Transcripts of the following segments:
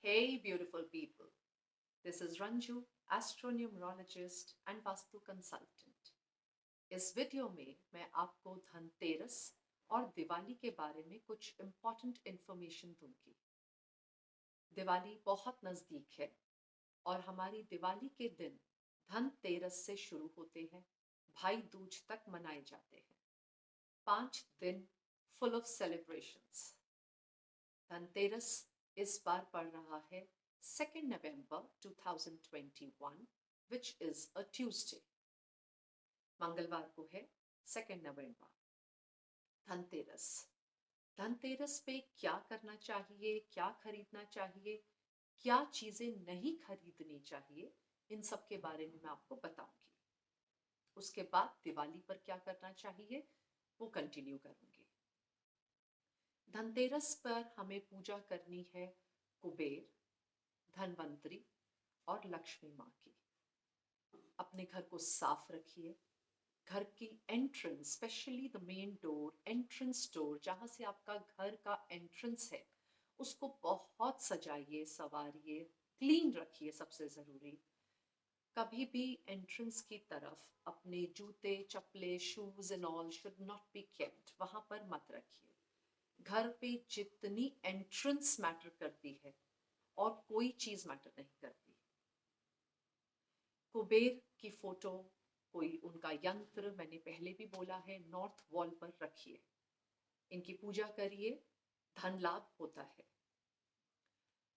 Hey, beautiful people. This is Ranju, astronumerologist and vastu consultant. इस video में मैं आपको धनतेरस और दिवाली के बारे में कुछ इम्पोर्टेंट इन्फॉर्मेशन दूंगी। दिवाली बहुत नज़दीक है और हमारी दिवाली के दिन धनतेरस से शुरू होते हैं, भाई दूज तक मनाए जाते हैं। 5 दिन फुल ऑफ सेलिब्रेशंस। धनतेरस इस बार पड़ रहा है 2 नवंबर 2021, विच इज अ ट्यूसडे। मंगलवार को है 2 नवंबर। धनतेरस। धनतेरस पे क्या करना चाहिए, क्या खरीदना चाहिए, क्या चीजें नहीं खरीदनी चाहिए, इन सब के बारे में मैं आपको बताऊंगी। उसके बाद दिवाली पर क्या करना चाहिए वो कंटिन्यू करूंगी। धनतेरस पर हमें पूजा करनी है कुबेर, धनवंतरी और लक्ष्मी माँ की। अपने घर को साफ रखिए। घर की entrance, specially the main door, entrance door जहां से आपका घर का एंट्रेंस है, उसको बहुत सजाइए, संवारिए, क्लीन रखिए। सबसे जरूरी, कभी भी एंट्रेंस की तरफ अपने जूते, चप्पले, shoes and all should not be kept, वहां पर मत रखिए। घर पे जितनी एंट्रेंस मैटर करती है और कोई चीज मैटर नहीं करती। कुबेर की फोटो, कोई उनका यंत्र, मैंने पहले भी बोला है, नॉर्थ वॉल पर रखिए। इनकी पूजा करिए, धन लाभ होता है।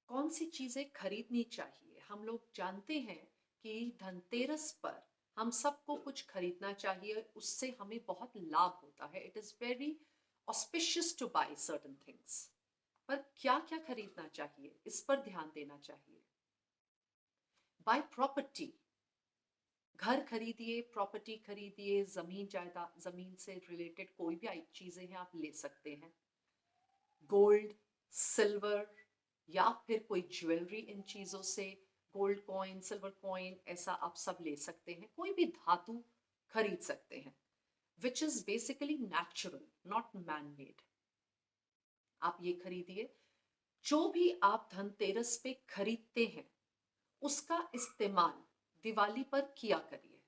कौन सी चीजें खरीदनी चाहिए? हम लोग जानते हैं कि धनतेरस पर हम सबको कुछ खरीदना चाहिए, उससे हमें बहुत लाभ होता है। It is very auspicious to buy certain things. पर क्या क्या खरीदना चाहिए, इस पर ध्यान देना चाहिए। Buy property. घर खरीदिए, प्रॉपर्टी खरीदिए, जमीन जायदाद, जमीन से रिलेटेड कोई भी चीजें हैं आप ले सकते हैं। गोल्ड, सिल्वर या फिर कोई ज्वेलरी, इन चीजों से, गोल्ड कॉइन, सिल्वर कॉइन, ऐसा आप सब ले सकते हैं। कोई भी धातु खरीद सकते हैं, which is basically natural, not man made. आप ये खरीदिए। जो भी आप धनतेरस पे खरीदते हैं उसका इस्तेमाल दिवाली पर किया करिए।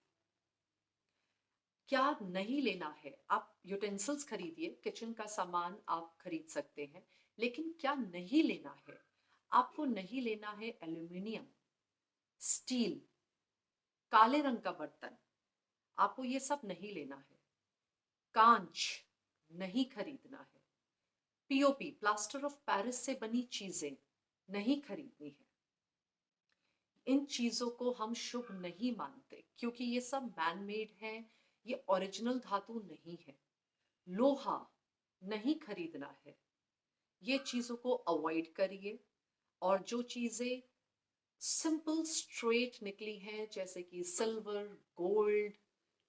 क्या नहीं लेना है? आप यूटेंसिल्स खरीदिए, किचन का सामान आप खरीद सकते हैं, लेकिन क्या नहीं लेना है? आपको नहीं लेना है एल्यूमिनियम, स्टील, काले रंग का बर्तन, आपको ये सब नहीं लेना है। कांच नहीं खरीदना है। पीओपी, प्लास्टर ऑफ पेरिस से बनी चीजें नहीं खरीदनी है। इन चीजों को हम शुभ नहीं मानते क्योंकि ये सब मैन मेड है, ये ओरिजिनल धातु नहीं है। लोहा नहीं खरीदना है। ये चीजों को अवॉइड करिए। और जो चीजें सिंपल स्ट्रेट निकली हैं, जैसे कि सिल्वर, गोल्ड,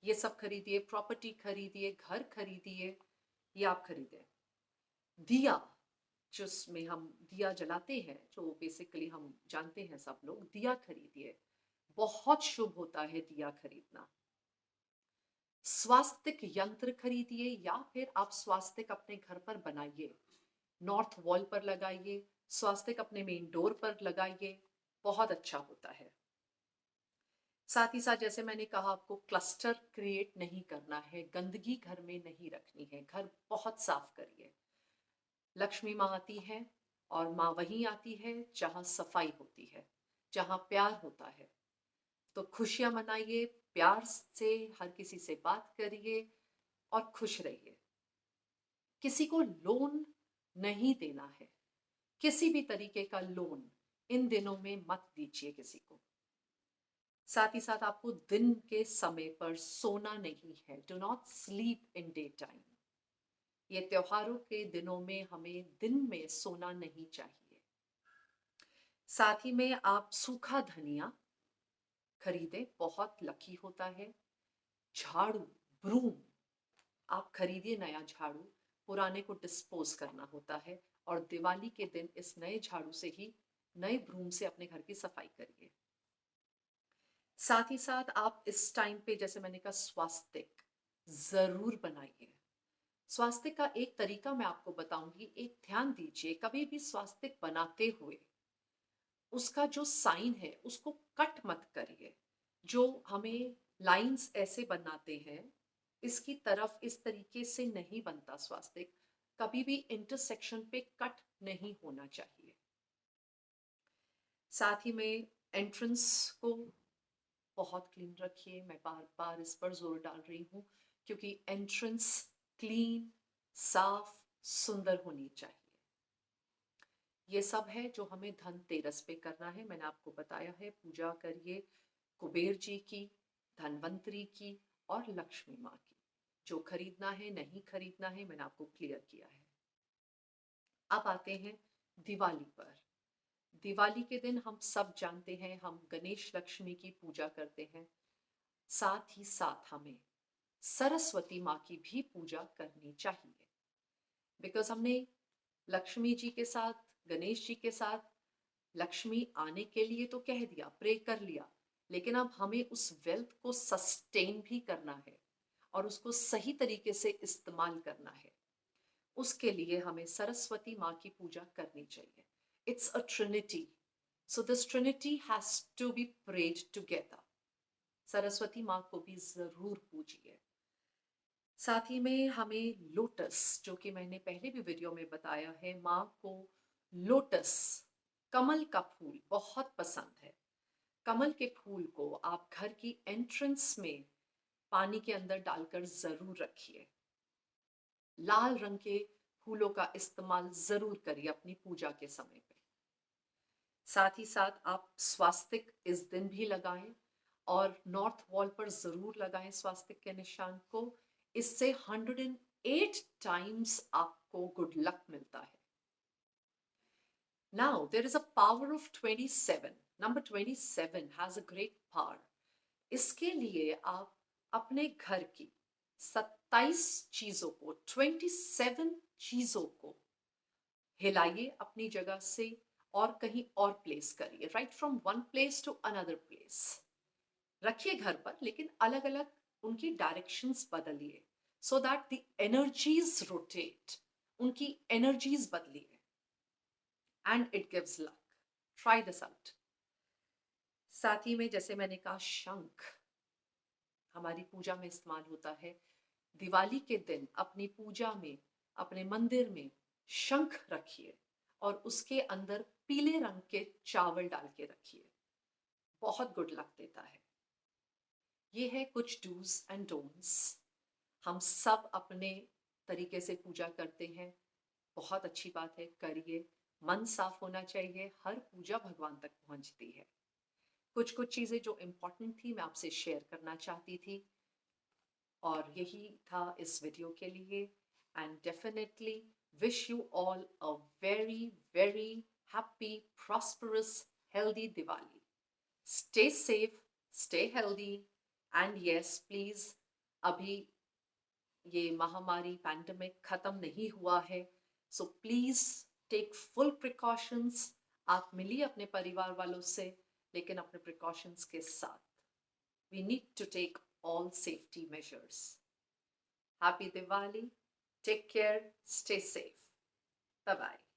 ये सब खरीदिए। प्रॉपर्टी खरीदिए, घर खरीदिए, ये आप खरीदें। दिया, जिसमें हम दिया जलाते हैं, जो बेसिकली हम जानते हैं सब लोग, दिया खरीदिए। बहुत शुभ होता है दिया खरीदना। स्वास्तिक यंत्र खरीदिए या फिर आप स्वास्तिक अपने घर पर बनाइए, नॉर्थ वॉल पर लगाइए, स्वास्तिक अपने मेन डोर पर लगाइए, बहुत अच्छा होता है। साथ ही साथ जैसे मैंने कहा, आपको क्लस्टर क्रिएट नहीं करना है, गंदगी घर में नहीं रखनी है, घर बहुत साफ करिए। लक्ष्मी माँ आती है और माँ वहीं आती है जहाँ सफाई होती है, जहाँ प्यार होता है। तो खुशियां मनाइए, प्यार से हर किसी से बात करिए और खुश रहिए। किसी को लोन नहीं देना है, किसी भी तरीके का लोन इन दिनों में मत दीजिए किसी को। साथ ही साथ आपको दिन के समय पर सोना नहीं है। Do not sleep in day time. ये त्योहारों के दिनों में हमें दिन में सोना नहीं चाहिए। साथ ही में आप सूखा धनिया खरीदें, बहुत लकी होता है। झाड़ू, ब्रूम आप खरीदिए, नया झाड़ू, पुराने को डिस्पोज करना होता है। और दिवाली के दिन इस नए झाड़ू से ही, नए ब्रूम से अपने घर की सफाई करिए। साथ ही साथ आप इस टाइम पे, जैसे मैंने कहा, स्वास्तिक जरूर बनाइए। स्वास्तिक का एक तरीका मैं आपको बताऊंगी, एक ध्यान दीजिए। कभी भी स्वास्तिक बनाते हुए उसका जो साइन है उसको कट मत करिए। जो हमें लाइंस ऐसे बनाते हैं, इसकी तरफ इस तरीके से नहीं बनता स्वास्तिक। कभी भी इंटरसेक्शन पे कट नहीं होना चाहिए। साथ ही में एंट्रेंस को बहुत क्लीन रखिए। मैं बार बार इस पर जोर डाल रही हूँ क्योंकि एंट्रेंस क्लीन, साफ, सुंदर होनी चाहिए। ये सब है जो हमें धनतेरस पे करना है। मैंने आपको बताया है, पूजा करिए कुबेर जी की, धनवंतरी की और लक्ष्मी माँ की। जो खरीदना है नहीं खरीदना है मैंने आपको क्लियर किया है। अब आते हैं दिवाली पर। दिवाली के दिन हम सब जानते हैं हम गणेश लक्ष्मी की पूजा करते हैं। साथ ही साथ हमें सरस्वती माँ की भी पूजा करनी चाहिए। बिकॉज हमने लक्ष्मी जी के साथ, गणेश जी के साथ लक्ष्मी आने के लिए तो कह दिया, प्रे कर लिया, लेकिन अब हमें उस वेल्थ को सस्टेन भी करना है और उसको सही तरीके से इस्तेमाल करना है। उसके लिए हमें सरस्वती माँ की पूजा करनी चाहिए। It's a trinity, so this trinity has to be prayed together. Saraswati माँ को भी जरूर पूजिए। साथ ही में हमें लोटस, जो कि मैंने पहले भी वीडियो में बताया है, माँ को लोटस, कमल का फूल बहुत पसंद है। कमल के फूल को आप घर की एंट्रेंस में पानी के अंदर डालकर जरूर रखिए। लाल रंग के फूलों का इस्तेमाल जरूर करिए अपनी पूजा के समय पे। साथ ही साथ आप स्वास्तिक इस दिन भी लगाएं और नॉर्थ वॉल पर जरूर लगाएं स्वास्तिक के निशान को। इससे 108 टाइम्स आपको गुड लक मिलता है। Now there is a power of 27. Number 27 has a great power. इसके लिए आप अपने घर की 27 चीजों को, 27 चीजों को हिलाइए अपनी जगह से और कहीं और प्लेस करिए। Right from one place to another place रखिए घर पर, लेकिन अलग अलग उनकी डायरेक्शंस बदलिए, so that the energies rotate, उनकी एनर्जीज बदलिए and it gives luck. Try this out. साथ ही में जैसे मैंने कहा, शंख हमारी पूजा में इस्तेमाल होता है। दिवाली के दिन अपनी पूजा में, अपने मंदिर में शंख रखिए और उसके अंदर पीले रंग के चावल डाल के रखिए। बहुत गुड लक देता है। ये है कुछ डूज एंड डोंट्स। हम सब अपने तरीके से पूजा करते हैं, बहुत अच्छी बात है, करिए। मन साफ होना चाहिए, हर पूजा भगवान तक पहुंचती है। कुछ कुछ चीजें जो इम्पोर्टेंट थी मैं आपसे शेयर करना चाहती थी और यही था इस वीडियो के लिए। And definitely wish you all a very very happy, prosperous, healthy Diwali. Stay safe, stay healthy and yes please, अभी ये महामारी पैंडेमिक खत्म नहीं हुआ है, so please take full precautions. आप मिलिए अपने परिवार वालों से, लेकिन अपने प्रिकॉशंस के साथ। We need to take all safety measures. Happy Diwali. Take care. Stay safe. Bye bye.